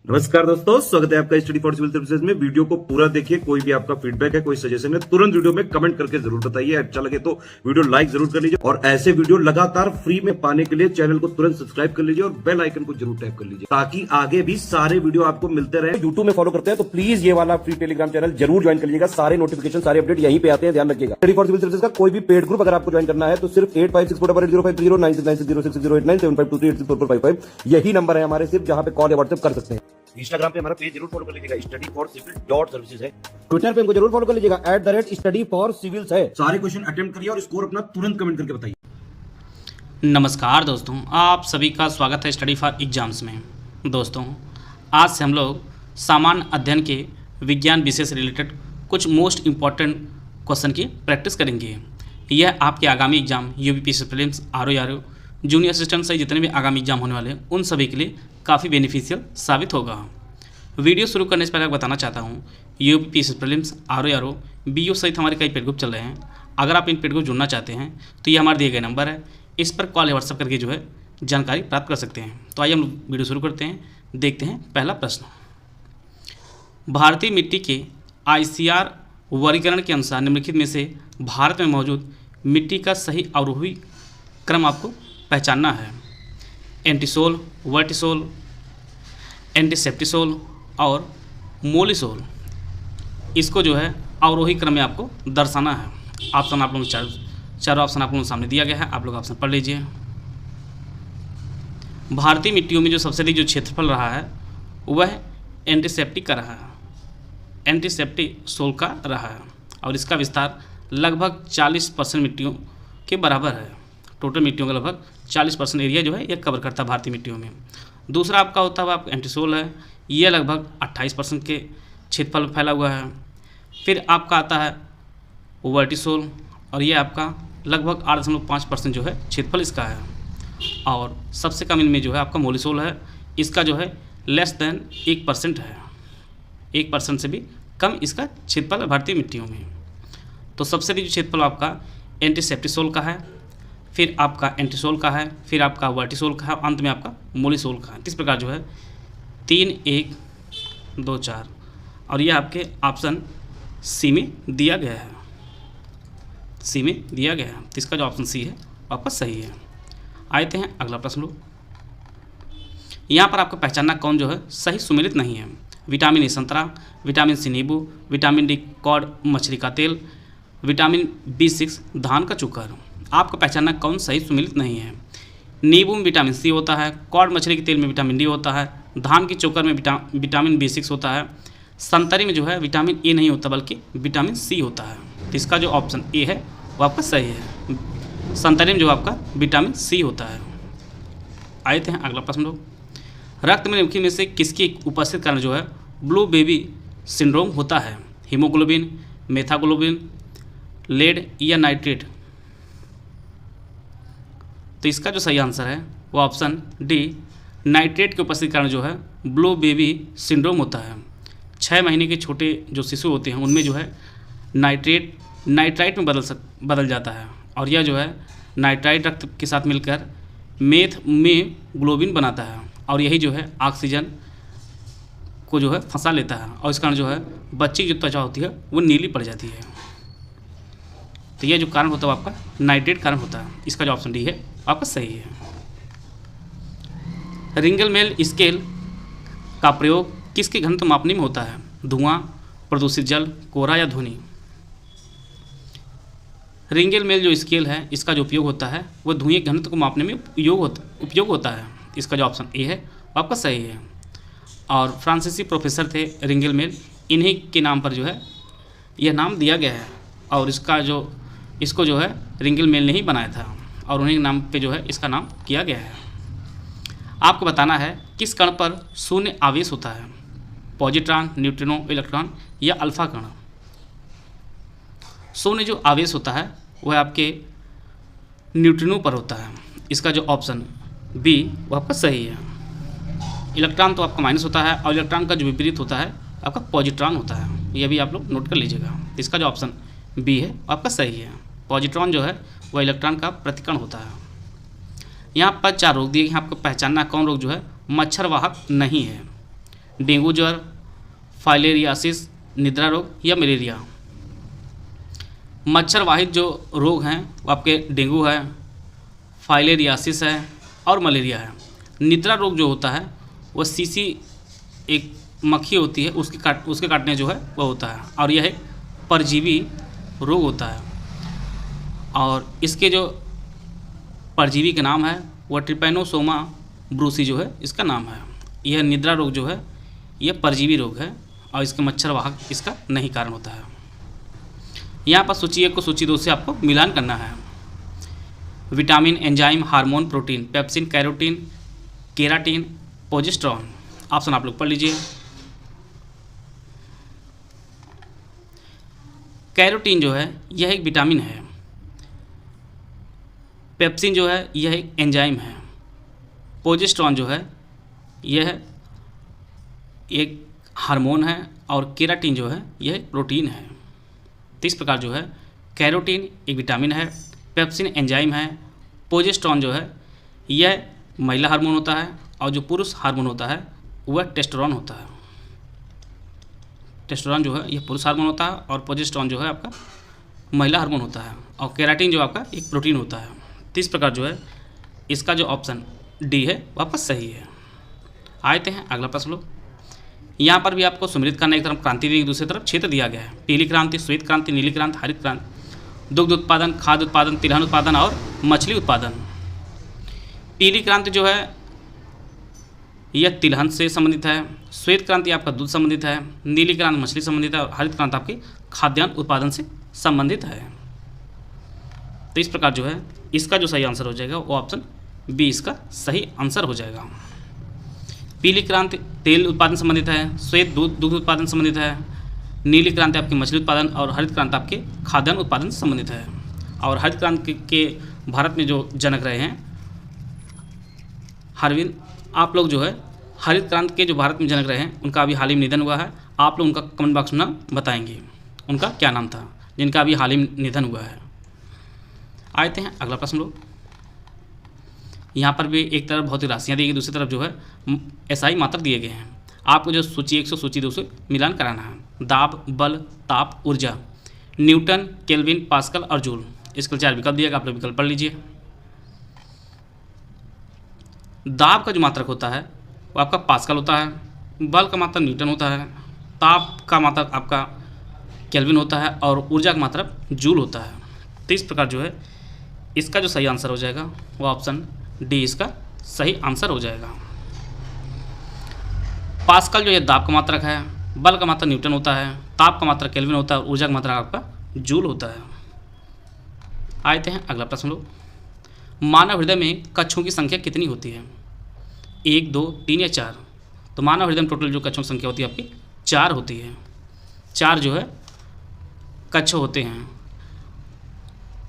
नमस्कार दोस्तों, स्वागत है आपका स्टडी फॉर सिविल सर्विसेज में। वीडियो को पूरा देखिए। कोई भी आपका फीडबैक है, कोई सजेशन है, तुरंत वीडियो में कमेंट करके जरूर बताइए। अच्छा लगे तो वीडियो लाइक जरूर कर लीजिए और ऐसे वीडियो लगातार फ्री में पाने के लिए चैनल को तुरंत सब्सक्राइब कर लीजिए और बेल आइकन को जरूर टैप कर लीजिए ताकि आगे भी सारे वीडियो आपको मिलते रहे। यूट्यूब में फॉलो करते हैं तो प्लीज ये वाला फ्री टेलीग्राम चैनल जरूर ज्वाइन कर लीजिएगा। सारे नोटिफिकेशन, सारे अपडेट यहीं पे आते हैं, ध्यान रखिएगा। स्टडी फॉर सिविल सर्विसेज का कोई भी पेड ग्रुप अगर आपको ज्वाइन करना है तो सिर्फ 8564805309696086089483864455 यही नंबर है हमारे, सिर्फ जहां पे कॉल या व्हाट्सएप कर सकते हैं। इंस्टाग्राम पे हमारा पेज जरूर फॉलो कर लीजिएगा, स्टडी फॉर सिविल .सर्विसेज है। ट्विटर पे हमको जरूर फॉलो कर लीजिएगा, @स्टडी फॉर सिविल्स है। सारे क्वेश्चन अटेम्प्ट करिए और स्कोर अपना तुरंत कमेंट करके बताइए। नमस्कार दोस्तों, आप सभी का स्वागत है स्टडी फॉर एग्जाम्स में। दोस्तों, आज से हम लोग सामान्य अध्ययन के विज्ञान विषय से रिलेटेड कुछ मोस्ट इम्पॉर्टेंट क्वेश्चन की प्रैक्टिस करेंगे। यह आपके आगामी exam UPPSC prelims, RO, junior assistant से जितने भी आगामी एग्जाम होने वाले हैं उन सभी के लिए काफ़ी बेनिफिशियल साबित होगा। वीडियो शुरू करने से पहले बताना चाहता हूँ, यूपीपीएससी प्रीलिम्स, आरओ, बीओ सहित हमारे कई पेड ग्रुप चल रहे हैं। अगर आप इन पेड ग्रुप जुड़ना चाहते हैं तो ये हमारे दिए गए नंबर है, इस पर कॉल या व्हाट्सएप करके जो है जानकारी प्राप्त कर सकते हैं। तो आइए हम वीडियो शुरू करते हैं। देखते हैं पहला प्रश्न। भारतीय मिट्टी के ICR वर्गीकरण के अनुसार निम्नलिखित में से भारत में मौजूद मिट्टी का सही अवरोही क्रम आपको पहचानना है। एंटीसोल, वर्टिसोल, एंटीसेप्टिसोल और मोलिसोल, इसको जो है अवरोही क्रम में आपको दर्शाना है। ऑप्शन आप लोगों चारों ऑप्शन आप लोगों के सामने दिया गया है, आप लोग ऑप्शन पढ़ लीजिए। भारतीय मिट्टियों में जो सबसे अधिक जो क्षेत्रफल रहा है वह एंटीसेप्टिक का रहा है, एंटीसेप्टिसोल का रहा है और इसका विस्तार लगभग 40% मिट्टियों के बराबर है। टोटल मिट्टियों का लगभग 40% एरिया जो है ये कवर करता है भारतीय मिट्टियों में। दूसरा आपका होता है आप एंटीसोल है, ये लगभग 28% के क्षेत्रफल फैला हुआ है। फिर आपका आता है वर्टिसोल और ये आपका लगभग 8.5% जो है क्षेत्रफल इसका है। और सबसे कम इनमें जो है आपका मोलिसोल है, इसका जो है लेस देन 1% है, 1% से भी कम इसका क्षेत्रफल है भारतीय मिट्टियों में। तो सबसे अधिक क्षेत्रफल आपका एंटीसेप्टिसोल का है, फिर आपका एंटीसोल का है, फिर आपका वर्टिसोल का है, अंत में आपका मोलिसोल का है। इस प्रकार जो है 3, 1, 2, 4 और ये आपके ऑप्शन सी में दिया गया है, सी में दिया गया है। तो इसका जो ऑप्शन सी है आपका सही है। आते हैं अगला प्रश्न लो। यहाँ पर आपको पहचानना कौन जो है सही सुमेलित नहीं है। विटामिन ए संतरा, विटामिन सी नींबू, विटामिन डी कॉड मछली का तेल, विटामिन B6 धान का चोकर। आपको पहचानना कौन सही सुमेलित नहीं है। नींबू में विटामिन सी होता है, कॉड मछली के तेल में विटामिन डी होता है, धान की चोकर में विटामिन B6 होता है, संतरी में जो है विटामिन ए नहीं होता बल्कि विटामिन सी होता है। तो इसका जो ऑप्शन ए है वो आपका सही है, संतरी में जो आपका विटामिन सी होता है। आए थे अगला प्रश्न लोग। रक्त में निम्नलिखित में से किसकी उपस्थित कारण जो है ब्लू बेबी सिंड्रोम होता है। हीमोग्लोबिन, मेथाग्लोबिन, लेड या नाइट्रेट। तो इसका जो सही आंसर है वो ऑप्शन डी, नाइट्रेट के उपस्थिति कारण जो है ब्लू बेबी सिंड्रोम होता है। 6 महीने के छोटे जो शिशु होते हैं उनमें जो है नाइट्राइट में बदल जाता है और यह जो है नाइट्राइट रक्त के साथ मिलकर मेथ में ग्लोबिन बनाता है और यही जो है ऑक्सीजन को जो है फंसा लेता है और इस कारण जो है बच्चे की जो त्वचा होती है वो नीली पड़ जाती है। तो यह जो कारण होता है वो आपका नाइट्रेट कारण होता है। इसका जो ऑप्शन डी है आपका सही है। रिंगलमेल स्केल का प्रयोग किसके घनत्व मापने में होता है। धुआं, प्रदूषित जल, कोहरा या ध्वनि। रिंगलमेल जो स्केल है इसका जो उपयोग होता है वो धुएं के घनत्व को मापने में उपयोग होता है। इसका जो ऑप्शन ए है वो आपका सही है। और फ्रांसीसी प्रोफेसर थे रिंगलमेल, इन्हीं के नाम पर जो है यह नाम दिया गया है और इसको जो है रिंगलमेल ने ही बनाया था और उन्हीं के नाम पे जो है इसका नाम किया गया है। आपको बताना है किस कण पर शून्य आवेश होता है। पॉजिट्रॉन, न्यूट्रिनो, इलेक्ट्रॉन या अल्फा कण। शून्य जो आवेश होता है वह आपके न्यूट्रिनो पर होता है। इसका जो ऑप्शन बी वो आपका सही है। इलेक्ट्रॉन तो आपका माइनस होता है और इलेक्ट्रॉन का जो विपरीत होता है आपका पॉजिट्रॉन होता है। यह भी आप लोग नोट कर लीजिएगा। इसका जो ऑप्शन बी है आपका सही है। पॉजिट्रॉन जो है वह इलेक्ट्रॉन का प्रतिकण होता है। यहाँ पर 4 रोग दिए हैं, आपको पहचानना कौन रोग जो है मच्छर वाहक नहीं है। डेंगू ज्वर, फाइलेरियासिस, निद्रा रोग या मलेरिया। मच्छर वाहित जो रोग हैं वो आपके डेंगू है, फाइलेरियासिस है और मलेरिया है। निद्रा रोग जो होता है वह सीसी एक मक्खी होती है उसके काटने जो है वह होता है, और यह एक परजीवी रोग होता है। और इसके जो परजीवी के नाम है वह ट्रिपैनोसोमा ब्रूसी जो है इसका नाम है। यह निद्रा रोग जो है यह परजीवी रोग है और इसके मच्छर वाहक इसका नहीं कारण होता है। यहाँ पर सूची 1 को सूची 2 से आपको मिलान करना है। Vitamin, enzyme, hormone, protein, pepsin, carotene, keratin, progesterone. Option आप लोग पढ़ लीजिए। कैरोटीन जो है यह एक विटामिन है। पेप्सिन जो है यह एक एंजाइम है। प्रोजेस्टेरॉन जो है यह एक हार्मोन है और केराटिन जो है यह एक प्रोटीन है। तो इस प्रकार जो है कैरोटीन एक विटामिन है, पेप्सिन एंजाइम है, प्रोजेस्टेरॉन जो है यह महिला हार्मोन होता है और जो पुरुष हार्मोन होता है वह टेस्टोस्टेरोन होता है। टेस्टोस्टेरोन जो है यह पुरुष हार्मोन होता है और प्रोजेस्टेरॉन जो है आपका महिला हार्मोन होता है और केराटिन जो आपका एक प्रोटीन होता है। तो इस प्रकार जो है इसका जो ऑप्शन डी है वह आपका सही है। आते हैं अगला प्रश्न लो। यहाँ पर भी आपको सुमिलित करना, एक तरफ क्रांति दी, दूसरी तरफ क्षेत्र दिया गया है। पीली क्रांति, श्वेत क्रांति, नीली क्रांति, हरित क्रांति, दुग्ध उत्पादन, खाद्य उत्पादन, तिलहन उत्पादन और मछली उत्पादन। पीली क्रांति जो है यह तिलहन से संबंधित है, श्वेत क्रांति आपका दूध संबंधित है, नीली क्रांति मछली संबंधित है और हरित क्रांति आपकी खाद्यान्न उत्पादन से संबंधित है। तो इस प्रकार जो है इसका जो सही आंसर हो जाएगा वो ऑप्शन बी इसका सही आंसर हो जाएगा। पीली क्रांति तेल उत्पादन संबंधित है, श्वेत दुग्ध उत्पादन संबंधित है, नीली क्रांति आपकी मछली उत्पादन और हरित क्रांति आपके खाद्यान्न उत्पादन से संबंधित है। और हरित क्रांति के भारत में जो जनक रहे हैं हरविंद, आप लोग जो है हरित क्रांति के जो भारत में जनक रहे हैं उनका अभी हाल ही में निधन हुआ है। आप लोग उनका कमेंट बॉक्स में बताएंगे उनका क्या नाम था जिनका अभी हाल ही में निधन हुआ है। आते हैं अगला प्रश्न लोग। यहाँ पर भी एक तरफ भौतिक राशियाँ दी गई, दूसरी तरफ जो है एसआई मात्रक दिए गए हैं। आपको जो सूची 1 से सूची 2 से मिलान कराना है। दाब, बल, ताप, ऊर्जा, न्यूटन, केल्विन, पास्कल और जूल। इसके 4 विकल्प दिएगा, आप लोग विकल्प पढ़ लीजिए। दाब का जो मात्रक होता है वो आपका पास्कल होता है, बल का मात्रक न्यूटन होता है, ताप का मात्रक आपका केल्विन होता है और ऊर्जा का मात्रक जूल होता है। तो इस प्रकार जो है इसका जो सही आंसर हो जाएगा वो ऑप्शन डी इसका सही आंसर हो जाएगा। पास्कल जो है दाब का मात्रक है, बल का मात्रक न्यूटन होता है, ताप का मात्रक केल्विन होता है और ऊर्जा का मात्रक आपका जूल होता है। आते हैं अगला प्रश्न लोग। मानव हृदय में कक्षों की संख्या कितनी होती है? 1, 2, 3 या 4? तो मानव हृदय में टोटल जो कक्षों की संख्या होती है आपकी 4 होती है। 4 जो है कक्ष होते हैं,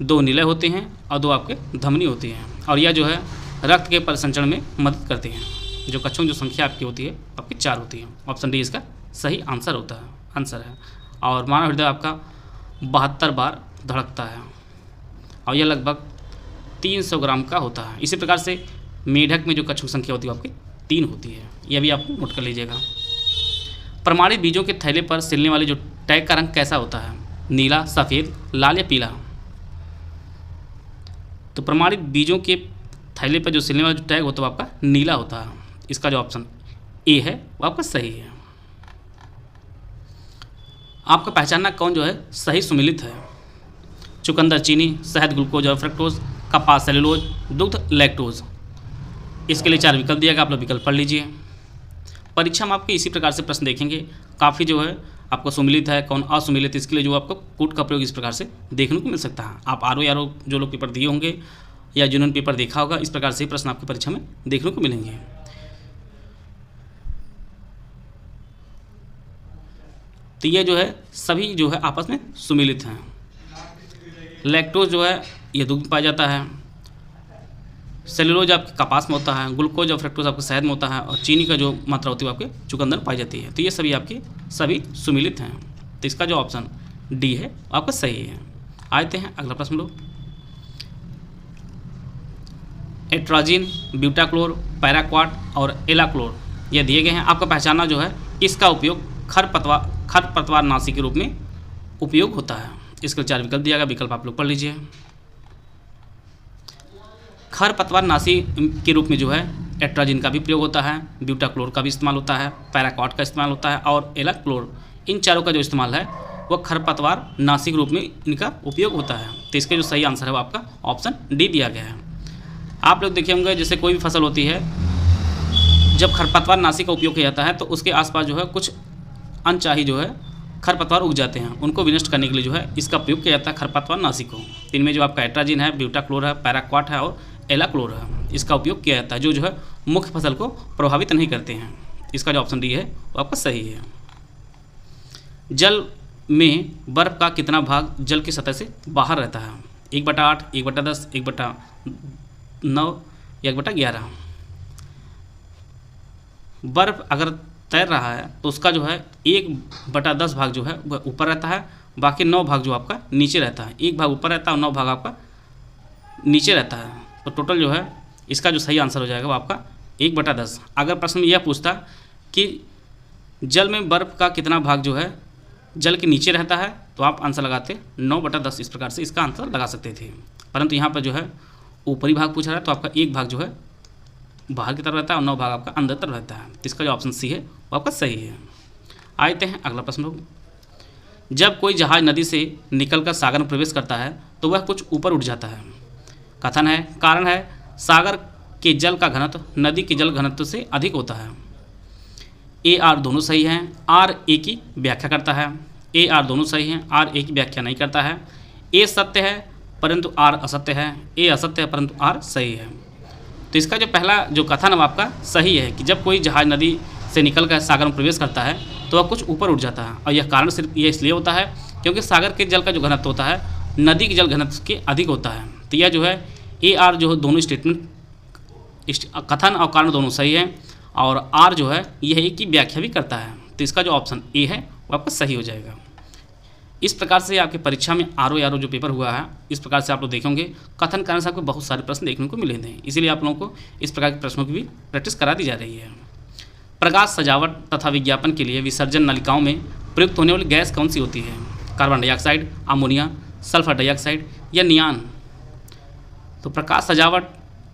2 निलय होते हैं और 2 आपके धमनी होती हैं और यह जो है रक्त के परिसंचरण में मदद करते हैं। जो कक्षों की जो संख्या आपकी होती है आपकी 4 होती है। ऑप्शन डी इसका सही आंसर है। और मानव हृदय आपका 72 बार धड़कता है और यह लगभग 300 ग्राम का होता है। इसी प्रकार से मेढक में जो कक्षों की संख्या होती है आपकी 3 होती है। यह भी आप नोट कर लीजिएगा। प्रमाणित बीजों के थैले पर सिलने वाले जो टैग का रंग कैसा होता है? नीला, सफ़ेद, लाल या पीला? तो प्रमाणित बीजों के थैले पर जो सिलने वाला जो टैग होता है वो आपका नीला होता है। इसका जो ऑप्शन ए है वो आपका सही है। आपका पहचानना कौन जो है सही सुमिलित है? चुकंदर चीनी, शहद ग्लूकोज और फ्रक्टोज, कपास सेलुलोज, दुग्ध लैक्टोज। इसके लिए 4 विकल्प दिया गया, आप लोग विकल्प पढ़ लीजिए। परीक्षा में आपके इसी प्रकार से प्रश्न देखेंगे। काफ़ी जो है आपको सुमिलित है, कौन असुमिलित, इसके लिए जो आपको कूट का प्रयोग इस प्रकार से देखने को मिल सकता है। आप आर जो लोग पेपर दिए होंगे या जिन्होंने पेपर देखा होगा इस प्रकार से प्रश्न आपकी परीक्षा में देखने को मिलेंगे। तो ये जो है सभी जो है आपस में सुमिलित हैं। लैक्टोज जो है ये दूध में पाया जाता है, सेलुलोज आपके कपास में होता है, ग्लूकोज और फ्रक्टोज आपके शहद में होता है और चीनी का जो मात्रा होती है वो आपके चुकंदर में पाई जाती है। तो ये सभी आपके सभी सुमिलित हैं। तो इसका जो ऑप्शन डी है आपका सही है। आते हैं अगला प्रश्न लोग। एट्राजिन, ब्यूटाक्लोर, पैराक्वाट और एलाक्लोर ये दिए गए हैं। आपको पहचानना जो है इसका उपयोग खरपतवार नाशी के रूप में उपयोग होता है। इसके 4 विकल्प दिया गया, विकल्प आप लोग पढ़ लीजिए। खरपतवार नाशी के रूप में जो है एट्राजिन का भी प्रयोग होता है, ब्यूटाक्लोर का भी इस्तेमाल होता है, पैराक्वाट का इस्तेमाल होता है और एलाक्लोर, इन चारों का जो इस्तेमाल है वह खरपतवार नाशी के रूप में इनका उपयोग होता है। तो इसका जो सही आंसर है वो आपका ऑप्शन डी दिया गया है। आप लोग देखे होंगे जैसे कोई भी फसल होती है, जब खरपतवार नाशी का उपयोग किया जाता है तो उसके आसपास जो है कुछ अनचाही जो है खरपतवार उग जाते हैं, उनको विनष्ट करने के लिए जो है इसका प्रयोग किया जाता है खरपतवार नाशी को। इनमें जो आपका एट्राजिन है, ब्यूटाक्लोर है, पैराक्वाट है और एलाक्लोर है, इसका उपयोग किया जाता है जो है मुख्य फसल को प्रभावित नहीं करते हैं। इसका जो ऑप्शन डी है वो आपका सही है। जल में बर्फ का कितना भाग जल की सतह से बाहर रहता है? 1/8, 1/10, 1/9 या 1/11। बर्फ अगर तैर रहा है तो उसका जो है 1/10 भाग जो है वह ऊपर रहता है, बाकी 9 भाग जो आपका नीचे रहता है। 1 भाग ऊपर रहता है और 9 भाग आपका नीचे रहता है। तो टोटल जो है इसका जो सही आंसर हो जाएगा वो आपका 1/10। अगर प्रश्न में यह पूछता कि जल में बर्फ़ का कितना भाग जो है जल के नीचे रहता है तो आप आंसर लगाते 9/10, इस प्रकार से इसका आंसर लगा सकते थे। परंतु यहाँ पर जो है ऊपरी भाग पूछा रहा है तो आपका 1 भाग जो है बाहर की तरफ रहता है और 9 भाग आपका अंदर तरफ रहता है। तो इसका जो ऑप्शन सी है वो आपका सही है। आते हैं अगला प्रश्न। जब कोई जहाज नदी से निकलकर सागर में प्रवेश करता है तो वह कुछ ऊपर उठ जाता है। कथन है, कारण है सागर के जल का घनत्व नदी के जल घनत्व से अधिक होता है। ए आर दोनों सही हैं, आर ए की व्याख्या करता है। ए आर दोनों सही हैं, आर ए की व्याख्या नहीं करता है। ए सत्य है परंतु आर असत्य है, ए असत्य है परंतु आर सही है। तो इसका जो पहला जो कथन है आपका सही है कि जब कोई जहाज नदी से निकलकर सागर में प्रवेश करता है तो वह कुछ ऊपर उठ जाता है, और यह कारण सिर्फ ये इसलिए होता है क्योंकि सागर के जल का जो घनत्व होता है नदी के जल घनत्व के अधिक होता है। तो यह जो है ए आर जो दोनों स्टेटमेंट कथन और कारण दोनों सही है, और आर जो है यह ए की व्याख्या भी करता है। तो इसका जो ऑप्शन ए है वो आपका सही हो जाएगा। इस प्रकार से आपकी परीक्षा में आर ओ जो पेपर हुआ है, इस प्रकार से आप लोग देखेंगे कथन कारण से आपको बहुत सारे प्रश्न देखने को मिले थे। इसीलिए आप लोगों को इस प्रकार के प्रश्नों की भी प्रैक्टिस करा दी जा रही है। प्रकाश सजावट तथा विज्ञापन के लिए विसर्जन नलिकाओं में प्रयुक्त होने वाली गैस कौन सी होती है? Carbon dioxide, ammonia, sulphur dioxide या नियान? तो प्रकाश सजावट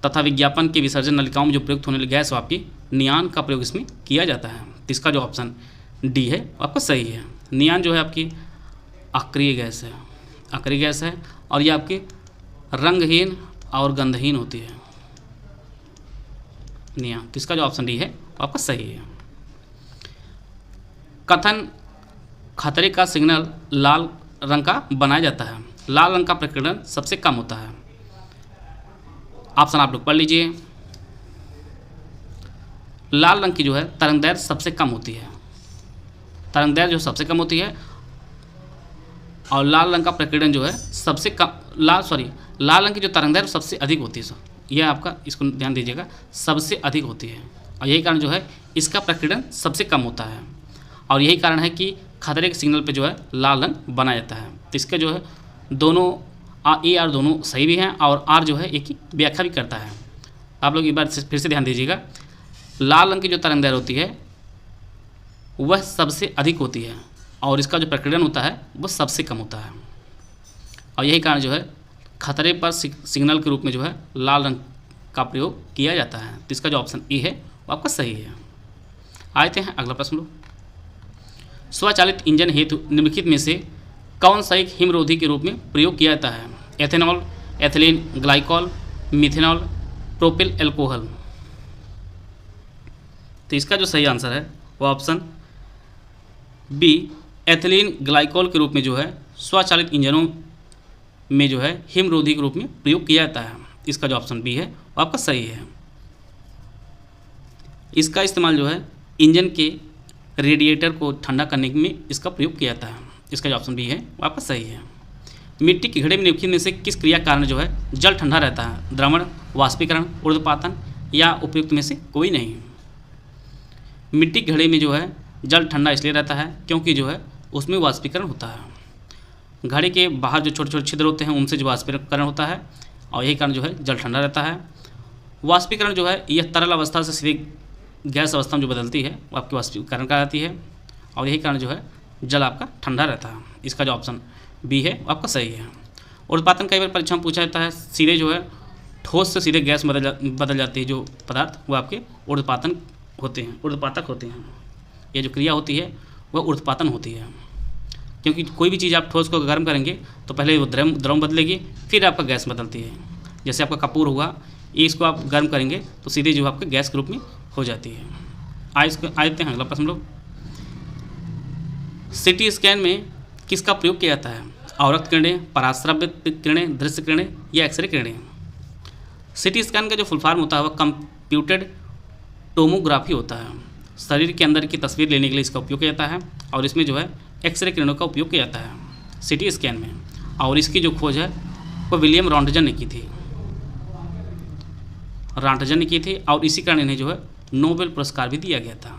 तथा विज्ञापन के विसर्जन नलिकाओं में जो प्रयुक्त होने वाली गैस हो आपकी नियान का प्रयोग इसमें किया जाता है। तो इसका जो ऑप्शन डी है वो आपका सही है। नियान जो है आपकी अक्रिय गैस है, अक्रिय गैस है, और ये आपकी रंगहीन और गंधहीन होती है नियान। तो इसका जो ऑप्शन डी है वो आपका सही है। कथन खतरे का सिग्नल लाल रंग का बनाया जाता है। लाल रंग का प्रकीर्णन सबसे कम होता है। ऑप्शन आप लोग पढ़ लीजिए। लाल रंग की जो है तरंगदैर्घ्य सबसे कम होती है, तरंगदैर्घ्य जो सबसे कम होती है, और लाल रंग का प्रकीर्णन जो है सबसे कम लाल रंग की जो तरंगदैर्घ्य सबसे अधिक होती है। यह आपका इसको ध्यान दीजिएगा, सबसे अधिक होती है, और यही कारण जो है इसका प्रकीर्णन सबसे कम होता है, और यही कारण है कि खतरे के सिग्नल पे जो है लाल रंग बनाया जाता है। तो इसके जो है दोनों ए आर दोनों सही भी हैं, और आर जो है एक ही व्याख्या भी करता है। आप लोग एक बार फिर से ध्यान दीजिएगा, लाल रंग की जो तरंगदैर्घ्य होती है वह सबसे अधिक होती है, और इसका जो प्रकीर्णन होता है वो सबसे कम होता है, और यही कारण जो है खतरे पर सिग्नल के रूप में जो है लाल रंग का प्रयोग किया जाता है। तो इसका जो ऑप्शन ए है वो आपका सही है। आते हैं अगला प्रश्न। स्वचालित इंजन हेतु निम्नलिखित में से कौन सा एक हिमरोधी के रूप में प्रयोग किया जाता है? Ethanol, ethylene glycol, methanol, propyl alcohol? तो इसका जो सही आंसर है वो ऑप्शन बी एथिलीन ग्लाइकॉल के रूप में जो है स्वचालित इंजनों में जो है हिमरोधी के रूप में प्रयोग किया जाता है। इसका जो ऑप्शन बी है वो आपका सही है। इसका इस्तेमाल जो है इंजन के रेडिएटर को ठंडा करने में इसका प्रयोग किया जाता है। इसका जो ऑप्शन बी है वो आपका सही है। मिट्टी के घड़े में निम्नलिखित में से किस क्रिया कारण जो है जल ठंडा रहता है? द्रवण, वाष्पीकरण, ऊर्ध्वपातन या उपयुक्त में से कोई नहीं? मिट्टी के घड़े में जो है जल ठंडा इसलिए रहता है क्योंकि जो है उसमें वाष्पीकरण होता है। घड़े के बाहर जो छोटे छोटे छिद्र होते हैं उनसे जो वाष्पीकरण होता है, और यही कारण जो है जल ठंडा रहता है। वाष्पीकरण जो है यह तरल अवस्था से सीधे गैस अवस्था में जो बदलती है वो आपके वाष्पीकरण कराती है, और यही कारण जो है जल आपका ठंडा रहता है। इसका जो ऑप्शन बी है वो आपका सही है। ऊर्ध्वपातन कई बार परीक्षा में पूछा जाता है, सीधे जो है ठोस से सीधे गैस में बदल जाती है जो पदार्थ, वो आपके ऊर्ध्वपातन होते हैं, ऊर्ध्वपातक होते हैं। ये जो क्रिया होती है वह ऊर्ध्वपातन होती है, क्योंकि कोई भी चीज़ आप ठोस को गर्म करेंगे तो पहले वो द्रव बदलेगी, फिर आपका गैस बदलती है। जैसे आपका कपूर हुआ, ये इसको आप गर्म करेंगे तो सीधे जो आपके गैस के रूप में हो जाती है। आते हैं अगला प्रश्न लोग। सीटी स्कैन में किसका प्रयोग किया जाता है? अवरक्त किरणें, पराश्रव्य किरणें, दृश्य किरणें या एक्सरे किरणें? सीटी स्कैन का जो फुल फॉर्म होता है वह कंप्यूटेड टोमोग्राफी होता है। शरीर के अंदर की तस्वीर लेने के लिए इसका उपयोग किया जाता है, और इसमें जो है एक्सरे किरणों का उपयोग किया जाता है सीटी स्कैन में। और इसकी जो खोज है वो विलियम रॉन्टजन ने की थी, और इसी कारण इन्हें जो है नोबेल पुरस्कार भी दिया गया था,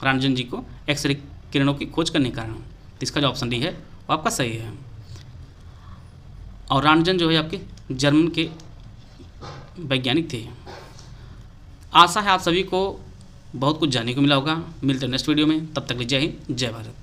रॉन्टजन जी को एक्सरे किरणों की खोज करने के कारण। तो इसका जो ऑप्शन डी है वो आपका सही है। और रॉन्टजन जो है आपके जर्मन के वैज्ञानिक थे। आशा है आप सभी को बहुत कुछ जानने को मिला होगा। मिलते हैं नेक्स्ट वीडियो में, तब तक जय हिंद, जय भारत।